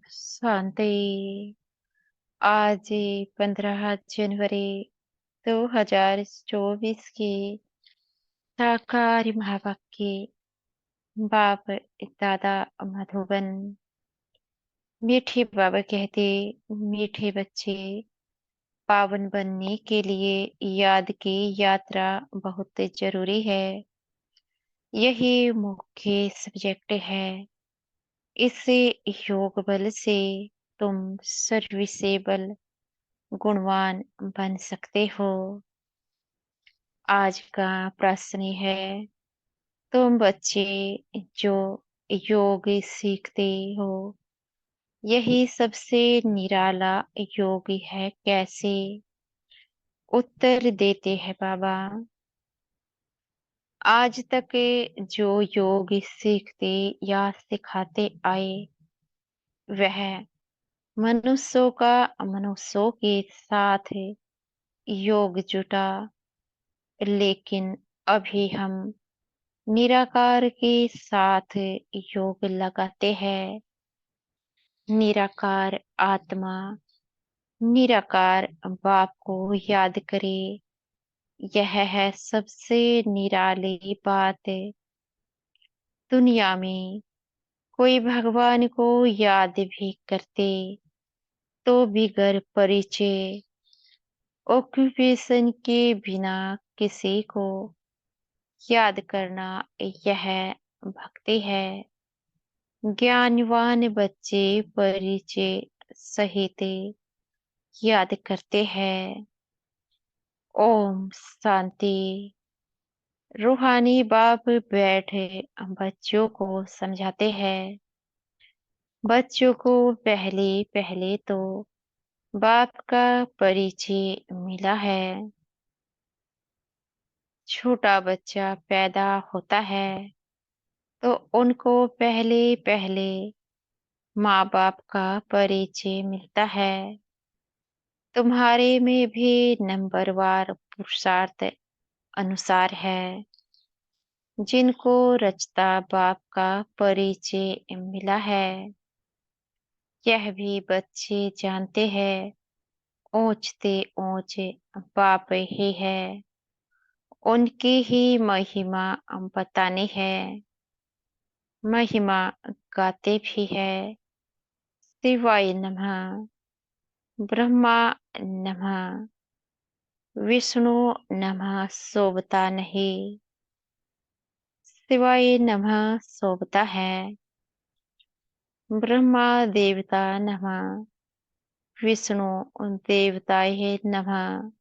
शांति। आज 15 जनवरी 2024 की शाकाहारी महावाक्य बाप दादा मधुबन। मीठे बाबा कहते, मीठे बच्चे, पावन बनने के लिए याद की यात्रा बहुत जरूरी है। यही मुख्य सब्जेक्ट है। इससे योग बल से तुम सर्विसेबल गुणवान बन सकते हो। आज का प्रश्न है, तुम बच्चे जो योग सीखते हो, यही सबसे निराला योग है, कैसे? उत्तर देते हैं बाबा। आज तक जो योग सीखते या सिखाते आए, वह मनुष्यों के साथ योग जुटा। लेकिन अभी हम निराकार के साथ योग लगाते हैं। निराकार आत्मा, निराकार बाप को याद करे। यह है सबसे निराली बात। दुनिया में कोई भगवान को याद भी करते तो बिगर परिचय, ऑक्यूपेशन के बिना किसी को याद करना, यह भक्ति है। ज्ञानवान बच्चे परिचय सहित याद करते हैं। ओम शांति। रूहानी बाप बैठे बच्चों को समझाते हैं। बच्चों को पहले पहले तो बाप का परिचय मिला है। छोटा बच्चा पैदा होता है तो उनको पहले पहले माँ बाप का परिचय मिलता है। तुम्हारे में भी नंबरवार पुरुषार्थ अनुसार है। जिनको रचता बाप का परिचय मिला है, यह भी बच्चे जानते हैं, ऊंचते ऊंचे बाप ही है। उनकी ही महिमा बतानी है। महिमा गाते भी है। शिवाय नमः, ब्रह्मा नमः, विष्णु नमः सोबता नहीं। शिवाय नमः सोबता है। ब्रह्मा देवता नमः, विष्णु देवताय नमः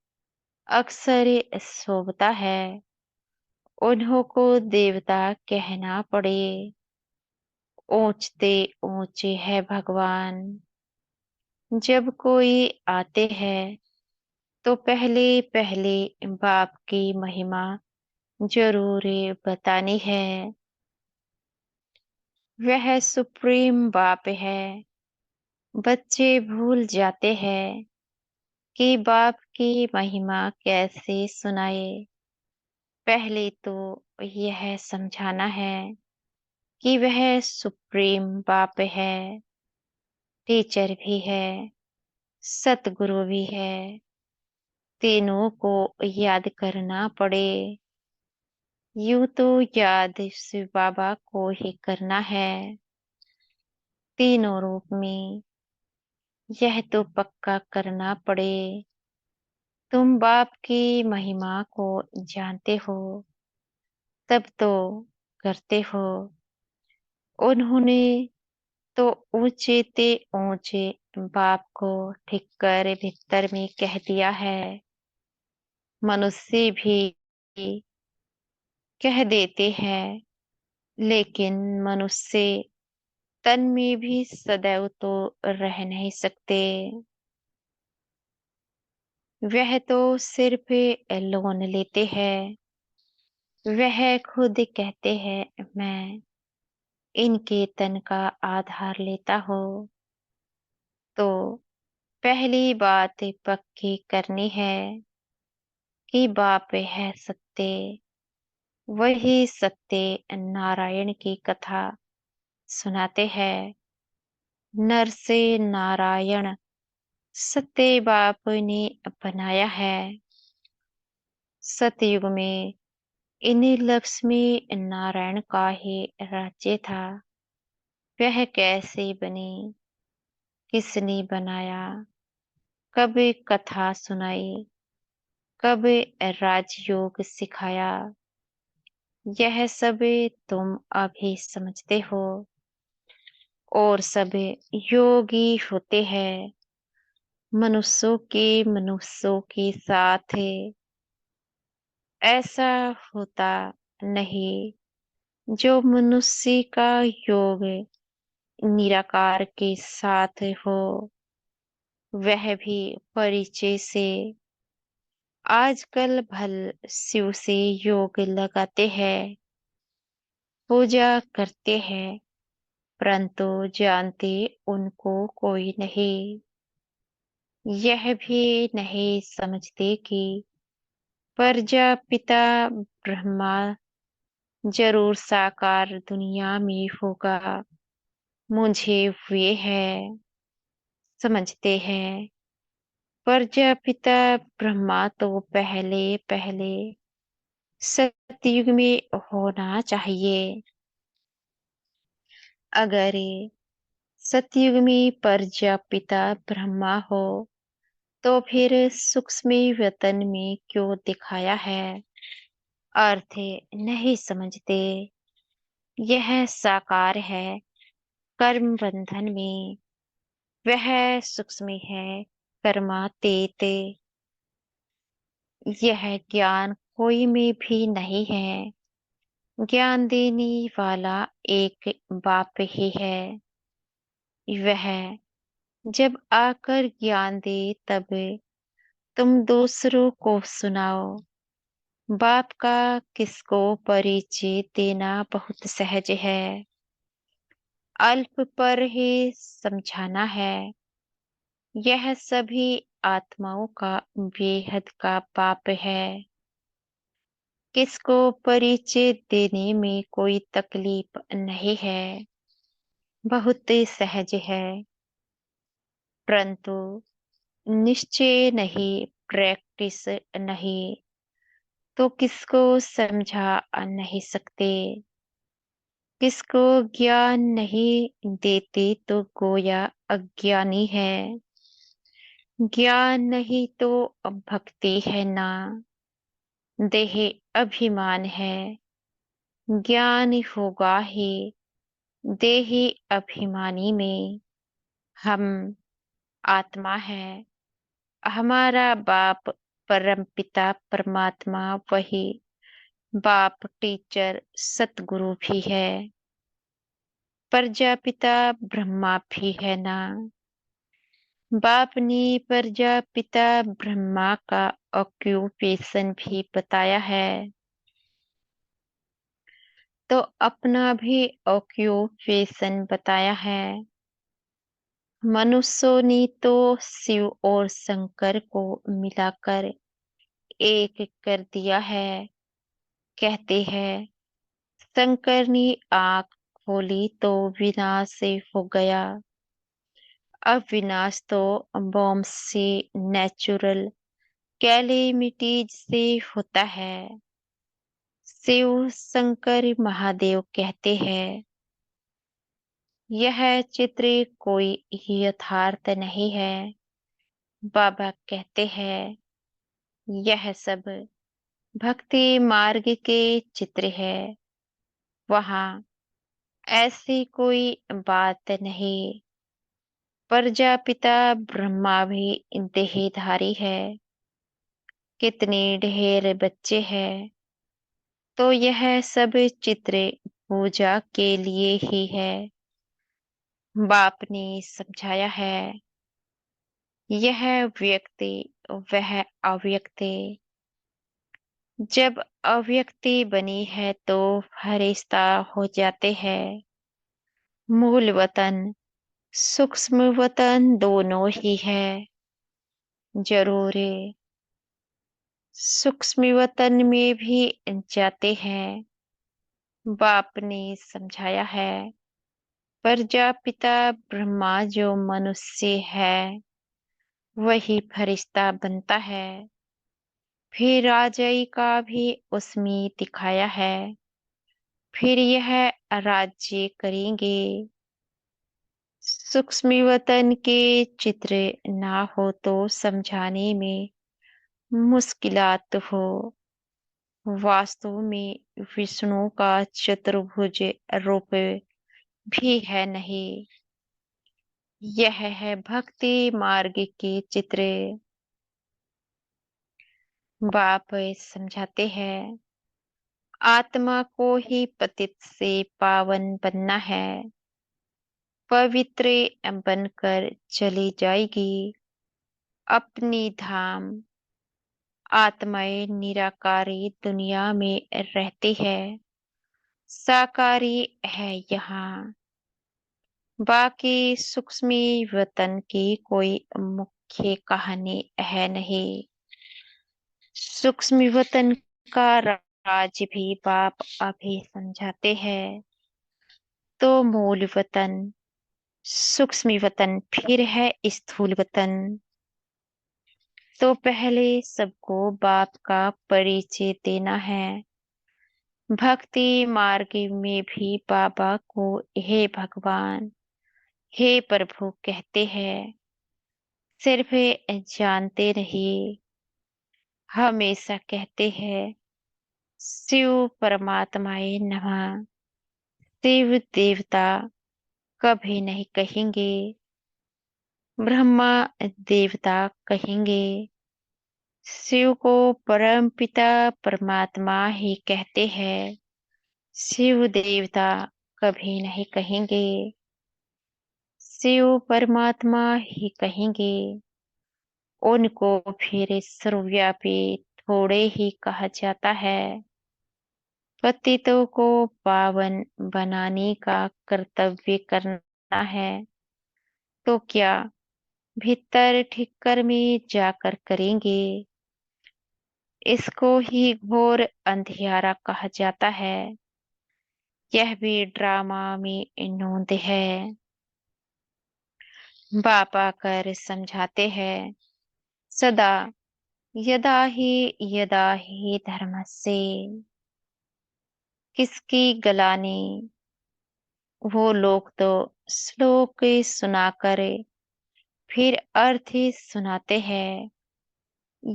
अक्सर शोभता है। उन्हों को देवता कहना पड़े। ऊंचते ऊंचे है भगवान। जब कोई आते हैं तो पहले पहले बाप की महिमा जरूर बतानी है। वह सुप्रीम बाप है। बच्चे भूल जाते हैं कि बाप की महिमा कैसे सुनाए। पहले तो यह समझाना है कि वह सुप्रीम बाप है, टीचर भी है, सतगुरु भी है। तीनों को याद करना पड़े। यूं तो याद शिव बाबा को ही करना है। तीनों रूप में यह तो पक्का करना पड़े। तुम बाप की महिमा को जानते हो, तब तो करते हो। उन्होंने तो ऊंचे ते ऊंचे बाप को ठीक कर भीतर में कह दिया है। मनुष्य भी कह देते हैं, लेकिन मनुष्य तन में भी सदैव तो रह नहीं सकते। वह तो सिर्फ लोन लेते हैं। वह खुद कहते हैं, मैं इनके तन का आधार लेता हूँ। तो पहली बात पक्की करनी है कि बाप है सत्य। वही सत्य नारायण की कथा सुनाते हैं। नर से नारायण सत्य बाप ने बनाया है। सतयुग में इन्हीं लक्ष्मी नारायण का ही राज्य था। वह कैसे बनी, किसने बनाया, कब कथा सुनाई, कब राजयोग सिखाया, यह सब तुम अभी समझते हो। और सब योगी होते हैं, मनुष्यों के साथ। ऐसा होता नहीं जो मनुष्य का योग निराकार के साथ हो। वह भी परिचय से। आजकल भल शिव से योग लगाते हैं, पूजा करते हैं, परंतु जानते उनको कोई नहीं। यह भी नहीं समझते कि प्रजापिता ब्रह्मा जरूर साकार दुनिया में होगा। मुझे वे है समझते हैं। प्रजापिता ब्रह्मा तो पहले पहले सतयुग में होना चाहिए। अगर सतयुग में प्रजापिता ब्रह्मा हो तो फिर सूक्ष्म वतन में क्यों दिखाया है? अर्थ नहीं समझते। यह साकार है कर्म बंधन में, वह सूक्ष्म है कर्मातीत। यह ज्ञान कोई में भी नहीं है। ज्ञान देने वाला एक बाप ही है। वह जब आकर ज्ञान दे तब तुम दूसरों को सुनाओ। बाप का किसको परिचय देना बहुत सहज है। अल्प पर ही समझाना है। यह सभी आत्माओं का बेहद का पाप है। किसको परिचय देने में कोई तकलीफ नहीं है, बहुत सहज है। परंतु निश्चय नहीं, प्रैक्टिस नहीं तो किसको समझा नहीं सकते। किसको ज्ञान नहीं देते तो गोया अज्ञानी है। ज्ञान नहीं तो भक्ति है ना, देह अभिमान है। ज्ञान होगा ही देही अभिमानी में। हम आत्मा है, हमारा बाप परमपिता परमात्मा वही बाप टीचर सतगुरु भी है। प्रजापिता ब्रह्मा भी है ना। बाप ने प्रजापिता ब्रह्मा का ऑक्यूपेशन भी बताया है, तो अपना भी ऑक्यूपेशन बताया है। मनुष्यों ने तो शिव और शंकर को मिलाकर एक कर दिया है। कहते हैं शंकर ने आंख खोली तो विनाश से हो गया। अब विनाश तो बॉम्ब से, नेचुरल कैलेमिटीज से होता है। शिव शंकर महादेव कहते हैं यह चित्र कोई यथार्थ नहीं है। बाबा कहते हैं यह सब भक्ति मार्ग के चित्र है। वहाँ ऐसी कोई बात नहीं। प्रजापिता ब्रह्मा भी देहधारी है। कितने ढेर बच्चे हैं, तो यह सब चित्र पूजा के लिए ही है। बाप ने समझाया है यह व्यक्ति वह अव्यक्ति। जब अव्यक्ति बनी है तो फरिश्ता हो जाते हैं। मूल वतन सूक्ष्म वतन दोनों ही है। जरूर सूक्ष्म वतन में भी जाते हैं। बाप ने समझाया है प्रजापिता ब्रह्मा जो मनुष्य है वही फरिश्ता बनता है। फिर राजाई का भी उसमें दिखाया है। फिर यह राज्य करेंगे। सूक्ष्म वतन के चित्र ना हो तो समझाने में मुश्किलात हो। वास्तव में विष्णु का चतुर्भुज रूप भी है नहीं। यह है भक्ति मार्ग के चित्र। बाप समझाते हैं आत्मा को ही पतित से पावन बनना है। पवित्र बनकर चली जाएगी अपनी धाम। आत्माएं निराकारी दुनिया में रहती है। साकारी है यहाँ। बाकी सूक्ष्म वतन की कोई मुख्य कहानी है नहीं। सूक्ष्म वतन का राज भी बाप अभी समझाते हैं। तो मूल वतन, सूक्ष्म वतन, फिर है स्थूल वतन। तो पहले सबको बाप का परिचय देना है। भक्ति मार्ग में भी बाबा को हे भगवान, हे प्रभु कहते हैं। सिर्फ जानते रहिए। हमेशा कहते हैं शिव परमात्माए नमः। शिव देवता कभी नहीं कहेंगे। ब्रह्मा देवता कहेंगे। शिव को परम पिता परमात्मा ही कहते हैं। शिव देवता कभी नहीं कहेंगे। शिव परमात्मा ही कहेंगे। उनको फिर सर्वव्यापी थोड़े ही कहा जाता है। पतितों को पावन बनाने का कर्तव्य करना है तो क्या भीतर ठिक्कर में जाकर करेंगे। इसको ही घोर अंधियारा कहा जाता है। यह भी ड्रामा में नोंद है। बाबा कर समझाते हैं सदा यदा ही धर्मस्य। किसकी गलानी। वो लोग तो श्लोक सुनाकर फिर अर्थ ही सुनाते हैं।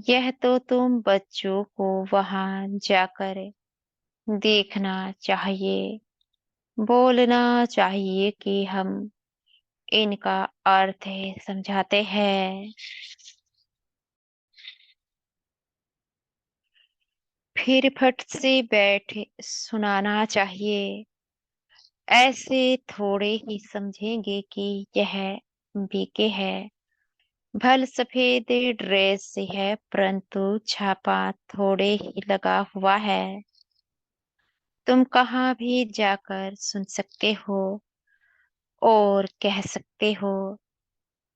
यह तो तुम बच्चों को वहां जाकर देखना चाहिए। बोलना चाहिए कि हम इनका अर्थ समझाते हैं। फिर फट से बैठ सुनाना चाहिए। ऐसे थोड़े ही समझेंगे कि यह बीके है। भल सफेद ड्रेस है परंतु छापा थोड़े ही लगा हुआ है। तुम कहाँ भी जाकर सुन सकते हो और कह सकते हो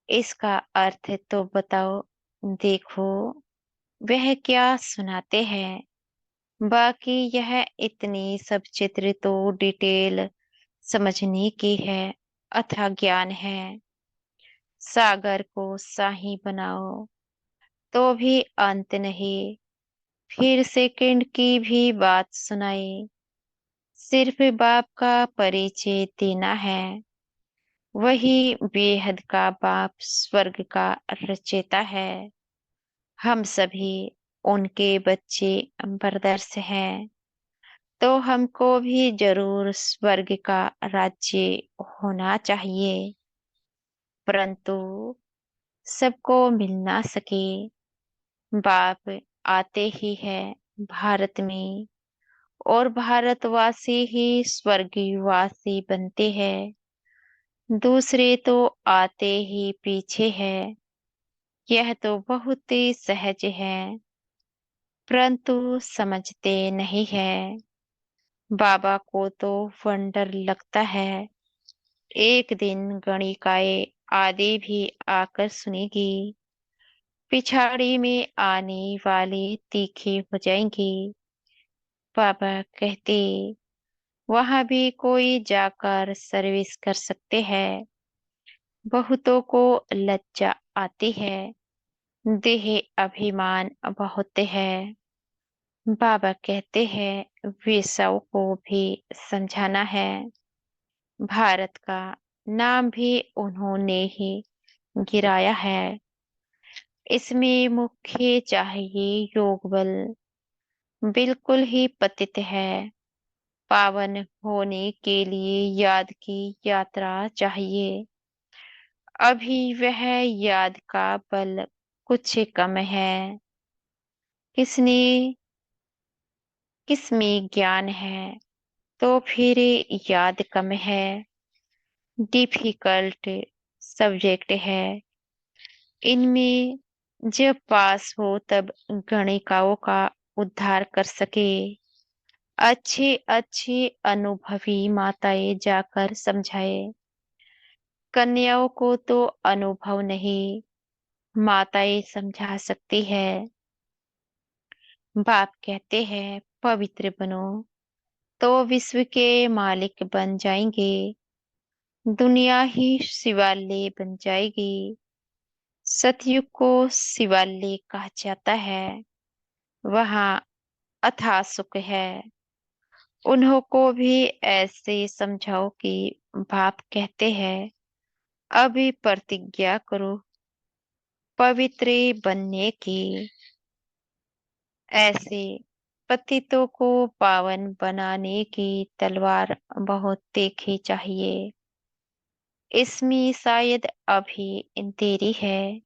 इसका अर्थ तो बताओ। देखो वह क्या सुनाते हैं। बाकी यह इतनी सब चित्र तो डिटेल समझने की है। अथाह ज्ञान है। सागर को शाही बनाओ तो भी अंत नहीं। फिर सेकंड की भी बात सुनाई। सिर्फ बाप का परिचय देना है। वही बेहद का बाप स्वर्ग का रचेता है। हम सभी उनके बच्चे ब्रदर्स हैं। तो हमको भी जरूर स्वर्ग का राज्य होना चाहिए। परंतु सबको मिल ना सके। बाप आते ही है भारत में और भारतवासी ही स्वर्गवासी बनते हैं। दूसरे तो आते ही पीछे है। यह तो बहुत ही सहज है परंतु समझते नहीं है। बाबा को तो वंडर लगता है। एक दिन गणिकाएं आदि भी आकर सुनेगी। पिछाड़ी में आने वाले तीखे हो जाएंगे। बाबा कहते वहां भी कोई जाकर सर्विस कर सकते हैं। बहुतों को लज्जा आती है, देह अभिमान बहुत है। बाबा कहते हैं वेश्याओं को भी समझाना है। भारत का नाम भी उन्होंने ही गिराया है। इसमें मुख्य चाहिए योग बल। बिल्कुल ही पतित है। पावन होने के लिए याद की यात्रा चाहिए। अभी वह याद का बल कुछ कम है। किसने किसमें ज्ञान है तो फिर याद कम है। डिफिकल्ट सब्जेक्ट है। इनमें जब पास हो तब गणिकाओं का उद्धार कर सके। अच्छे अच्छे अनुभवी माताएं जाकर समझाए। कन्याओं को तो अनुभव नहीं, माताएं समझा सकती है। बाप कहते हैं पवित्र बनो तो विश्व के मालिक बन जाएंगे। दुनिया ही शिवालय बन जाएगी। सतयुग को शिवालय कहा जाता है। वहाँ अथाह सुख है। उन्हों को भी ऐसे समझाओ कि बाप कहते हैं अभी प्रतिज्ञा करो पवित्र बनने की। ऐसे पतितों को पावन बनाने की तलवार बहुत तीखी चाहिए। इसमें शायद अभी देरी है।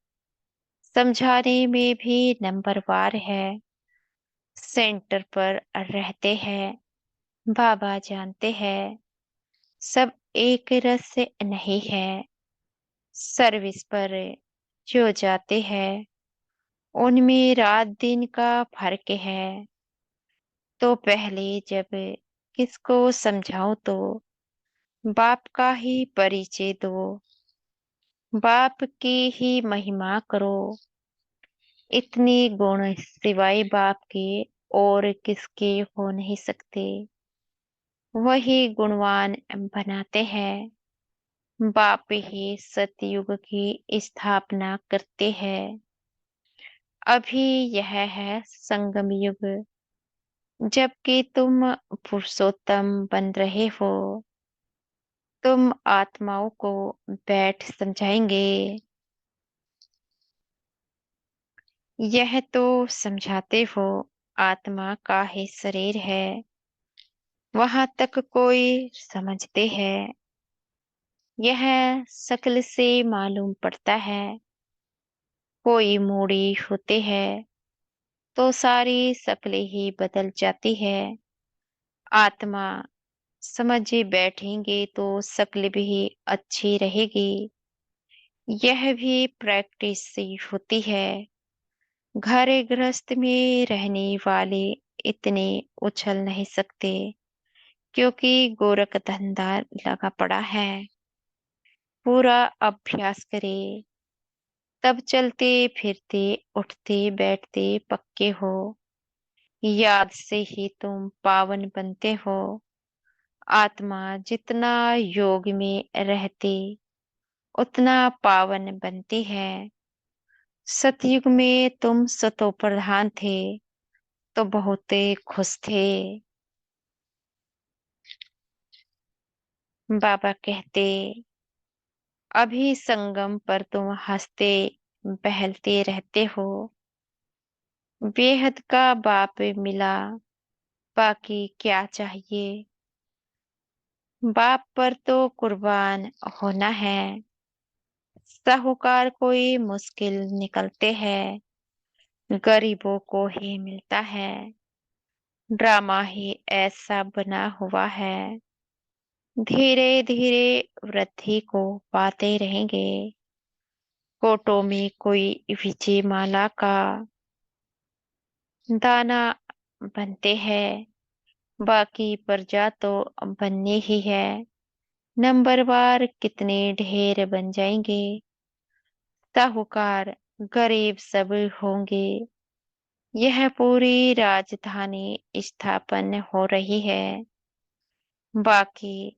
समझाने में भी नंबरवार है। सेंटर पर रहते हैं। बाबा जानते हैं सब एक रस से नहीं है। सर्विस पर जो जाते हैं उनमें रात दिन का फर्क है। तो पहले जब किसको समझाओ तो बाप का ही परिचय दो। बाप की ही महिमा करो। इतने गुण सिवाय बाप के और किसके हो नहीं सकते। वही गुणवान बनाते हैं। बाप ही सतयुग की स्थापना करते हैं। अभी यह है संगम युग, जबकि तुम पुरुषोत्तम बन रहे हो। तुम आत्माओं को बैठ समझाएंगे। यह तो समझाते हो आत्मा का ही शरीर है। वहां तक कोई समझते हैं। यह शक्ल से मालूम पड़ता है। कोई मूड़ी होते हैं तो सारी शक्लें ही बदल जाती है। आत्मा समझे बैठेंगे तो शक्ल भी अच्छी रहेगी। यह भी प्रैक्टिस से होती है। घर गृहस्थ में रहने वाले इतने उछल नहीं सकते, क्योंकि गोरख धंधा लगा पड़ा है। पूरा अभ्यास करे तब चलते फिरते उठते बैठते पक्के हो। याद से ही तुम पावन बनते हो। आत्मा जितना योग में रहती उतना पावन बनती है। सतयुग में तुम सतो प्रधान थे तो बहुत खुश थे। बाबा कहते अभी संगम पर तुम हंसते बहलते रहते हो। बेहद का बाप मिला, बाकी क्या चाहिए। बाप पर तो कुर्बान होना है। साहूकार कोई मुश्किल निकलते हैं, गरीबों को ही मिलता है। ड्रामा ही ऐसा बना हुआ है। धीरे धीरे वृद्धि को पाते रहेंगे। कोटों में कोई विजय माला का दाना बनते हैं। बाकी प्रजा तो बननी ही है। नंबरवार कितने ढेर बन जाएंगे। साहूकार गरीब सब होंगे। यह पूरी राजधानी स्थापन हो रही है। बाकी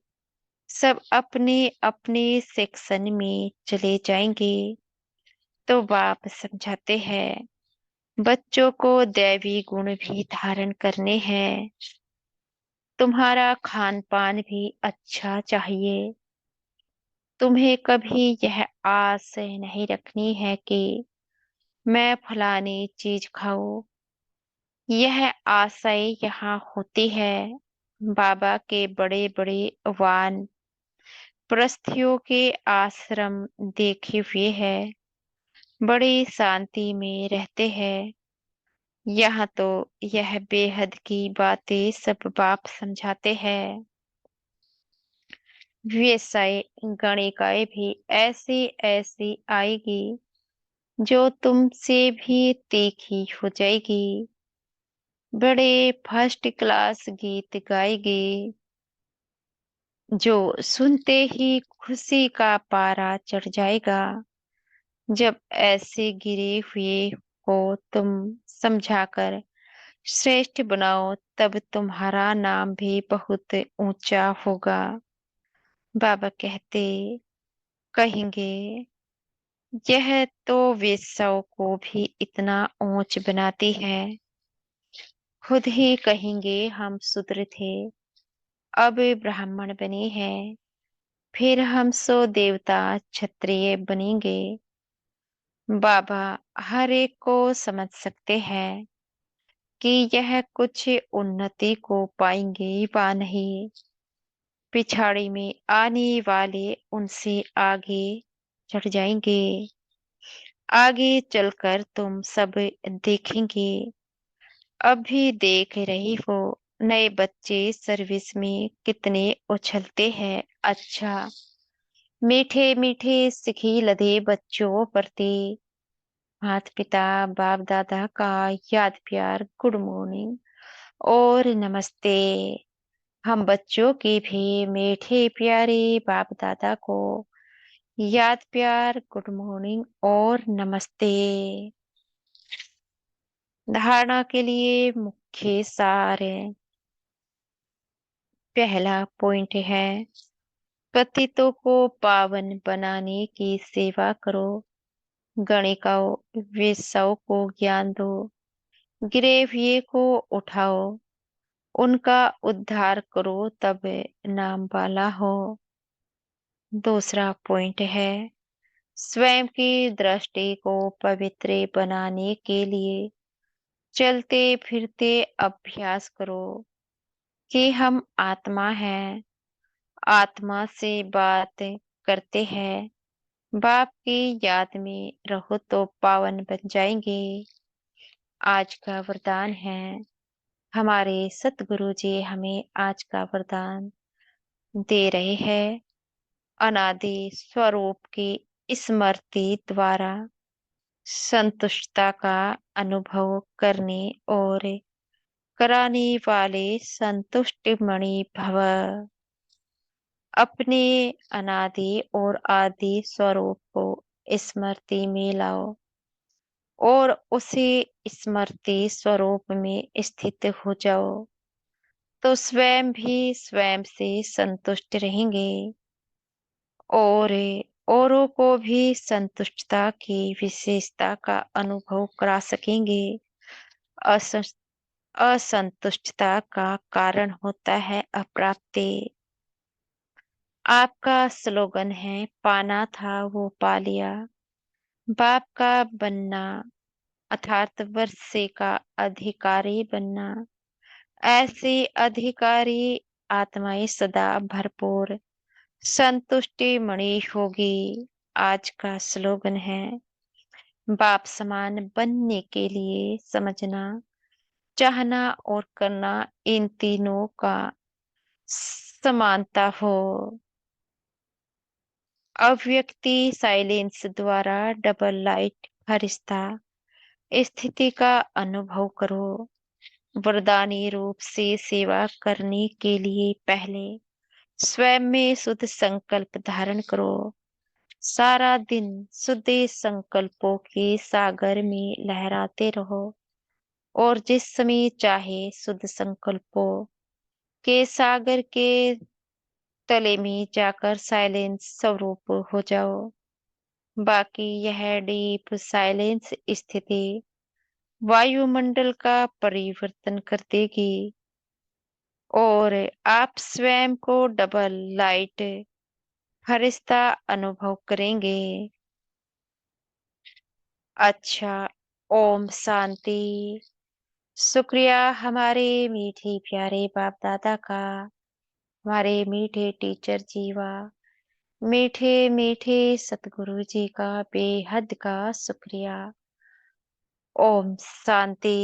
सब अपने अपने सेक्शन में चले जाएंगे। तो बाप समझाते हैं, बच्चों को दैवी गुण भी धारण करने हैं। तुम्हारा खान पान भी अच्छा चाहिए। तुम्हें कभी यह आस नहीं रखनी है कि मैं फलानी चीज खाऊं। यह आशाएं यहाँ होती है। बाबा के बड़े बड़े वान प्रस्थियों के आश्रम देखे हुए हैं। बड़ी शांति में रहते हैं। यहाँ तो यह बेहद की बातें सब बाप समझाते हैं। व्यवसाय गणिकाएं भी ऐसी ऐसी आएगी जो तुमसे भी तीखी हो जाएगी। बड़े फर्स्ट क्लास गीत गाएगी जो सुनते ही खुशी का पारा चढ़ जाएगा। जब ऐसे गिरे हुए को तुम समझाकर श्रेष्ठ बनाओ, तब तुम्हारा नाम भी बहुत ऊंचा होगा। बाबा कहेंगे, यह तो वेश्याओं को भी इतना ऊंच बनाती है। खुद ही कहेंगे, हम शूद्र थे, अब ब्राह्मण बने हैं, फिर हम सो देवता क्षत्रिय बनेंगे। बाबा हर एक को समझ सकते हैं कि यह कुछ उन्नति को पाएंगे व नहीं। पिछाड़ी में आने वाले उनसे आगे चढ़ जाएंगे। आगे चलकर तुम सब देखेंगे। अभी देख रही हो, नए बच्चे सर्विस में कितने उछलते हैं। अच्छा, मीठे मीठे सिखी लदे बच्चों प्रति माता पिता बाप दादा का याद प्यार, गुड मॉर्निंग और नमस्ते। हम बच्चों की भी मीठे प्यारे बाप दादा को याद प्यार, गुड मॉर्निंग और नमस्ते। धारणा के लिए मुख्य सार है। पहला पॉइंट है, पतितों को पावन बनाने की सेवा करो। गणिकाओं वेश्याओं को ज्ञान दो। गिरे हुए को उठाओ, उनका उद्धार करो, तब नाम वाला हो। दूसरा पॉइंट है, स्वयं की दृष्टि को पवित्र बनाने के लिए चलते फिरते अभ्यास करो कि हम आत्मा हैं, आत्मा से बात करते हैं। बाप की याद में रहो तो पावन बन जाएंगे। आज का वरदान है, हमारे सतगुरु जी हमें आज का वरदान दे रहे हैं। अनादि स्वरूप की स्मृति द्वारा संतुष्टता का अनुभव करने और कराने वाले संतुष्ट मणि भव। अपने अनादि और आदि स्वरूप को स्मृति में लाओ और उसी स्मृति स्वरूप में स्थित हो जाओ, तो स्वयं भी स्वयं से संतुष्ट रहेंगे और औरों को भी संतुष्टता की विशेषता का अनुभव करा सकेंगे। असं- असंतुष्टता का कारण होता है अप्राप्ति। आपका स्लोगन है, पाना था वो पा लिया। बाप का बनना अर्थात वर्षे का अधिकारी बनना। ऐसी अधिकारी आत्माएं सदा भरपूर संतुष्टि मणि होगी। आज का स्लोगन है, बाप समान बनने के लिए समझना, चाहना और करना, इन तीनों का समानता हो। अव्यक्ति साइलेंस द्वारा डबल लाइट फरिश्ता स्थिति का अनुभव करो। वरदानी रूप से सेवा करने के लिए पहले स्वयं में शुद्ध संकल्प धारण करो। सारा दिन शुद्ध संकल्पों के सागर में लहराते रहो और जिस समय चाहे शुद्ध संकल्पों के सागर के तले में जाकर साइलेंस स्वरूप हो जाओ। बाकी यह डीप साइलेंस स्थिति वायुमंडल का परिवर्तन कर देगी और आप स्वयं को डबल लाइट फरिश्ता अनुभव करेंगे। अच्छा, ओम शांति। शुक्रिया हमारे मीठे प्यारे बाप दादा का, हमारे मीठे टीचर जीवा, मीठे मीठे सतगुरु जी का बेहद का शुक्रिया। ओम शांति।